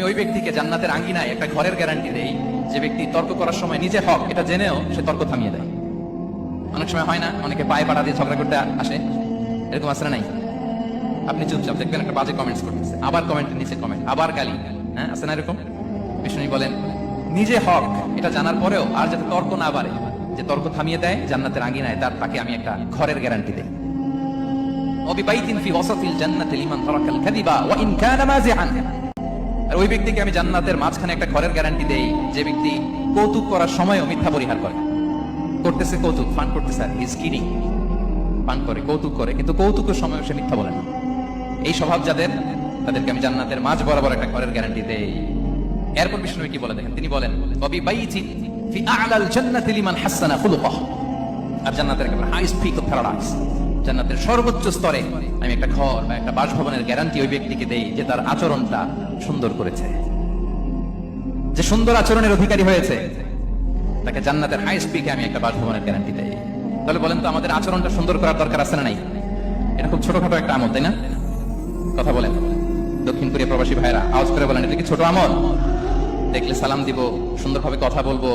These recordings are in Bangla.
ওই ব্যক্তিকে জান্নাতের আঙ্গিনায় একটা ঘরের গ্যারান্টি দেই যে ব্যক্তি তর্ক করার সময় নিজে হক এটা জেনেও সে তর্ক থামিয়ে দেয়। অনেক সময় হয় না, অনেকে পায়ে পাড়া দিয়ে ঝগড়া করতে আসে, এরকম আসলে নাই? আপনি চুপচাপ দেখবেন একটা বাজে কমেন্টস করতেছে, আবার কমেন্টের নিচে কমেন্ট, আবার গালি, হ্যাঁ আছে না এরকম? বিষ্ণু বলেন নিজে হক এটা জানার পরেও আর যাতে তর্ক না বাড়ে, যে তর্ক থামিয়ে দেয় জান্নাতের আঙ্গিনায়, তাকে আমি একটা ঘরের গ্যারান্টি দেই। ওবিবাইতিন ফি ওয়াসাতিল জান্নাতি লিমান তারাকাল কাযিবা ওয়া ইন কানা মাযিআন। আর ওই ব্যক্তিকে আমি জান্নাতের মাঝখানে একটা ঘরের গ্যারান্টি দেই যে ব্যক্তি কৌতুক করার সময়ও মিথ্যা পরিহার করে। করতেছে কৌতুক, ফান করতেছে, আর হি ইজ কিডিং, ফান করে, কৌতুক করে, কিন্তু কৌতুকের সময় সে মিথ্যা বলে না। এই স্বভাব যাদের, তাদেরকে আমি জান্নাতের মাঝ বরাবর একটা ঘরের গ্যারান্টি দেই। এরপর বিষ্ণু কি বলে দেখেন, তিনি বলেন ওবিবাইতিন ফি আ'লাল জান্নাতি লিমান হাসানা খুলুকাহু। আর জান্নাতের একেবারে হাইস্ট পিক অফ প্যারাডাইস, জান্নাতের সর্বোচ্চ স্তরে আমি একটা ঘর বা একটা বাসভবনের গ্যারান্টি ওই ব্যক্তিকে দেই যে তার আচরণটা সুন্দর করেছে, যে সুন্দর আচরণের অধিকারী হয়েছে, তাকে জান্নাতের হাইস্ট পিকে আমি একটা বাসভবনের গ্যারান্টি দেই। তাহলে বলেন তো আমাদের আচরণটা সুন্দর করার দরকার আছে না নাই? এটা খুব ছোটখাটো একটা আমল, তাই না? কথা বলেন দক্ষিণ কোরিয়া প্রবাসী ভাইরা, আওয়াজ করে বলেন এটা কি ছোট আমল? দেখলে সালাম দিব, সুন্দরভাবে কথা বলবো,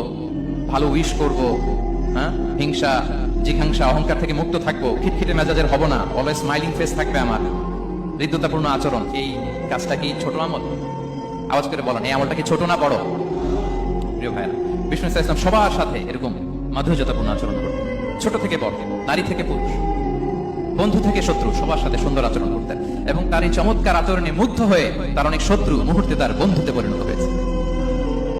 ভালো উইশ করব, হ্যাঁ, হিংসা জিঘাংসা অহংকার থেকে মুক্ত থাকবো, খিটখিটে মেজাজের হব না, অলওয়েজ স্মাইলিং ফেস থাকবে আমার, হৃদ্যতাপূর্ণ আচরণ। এই কাজটা কি ছোট আমল? আওয়াজ করে বলেন এই আমলটা কি ছোট না বড়? প্রিয় ভাইরা, বিষ্ণু ইসলাম সবার সাথে এরকম মাধুর্যতাপূর্ণ আচরণ করতেন, ছোট থেকে বড়, নারী থেকে পুরুষ, বন্ধু থেকে শত্রু, সবার সাথে সুন্দর আচরণ করতেন। এবং তার এই চমৎকার আচরণে মুগ্ধ হয়ে তার অনেক শত্রু মুহূর্তে তার বন্ধুতে পরিণত হয়েছে।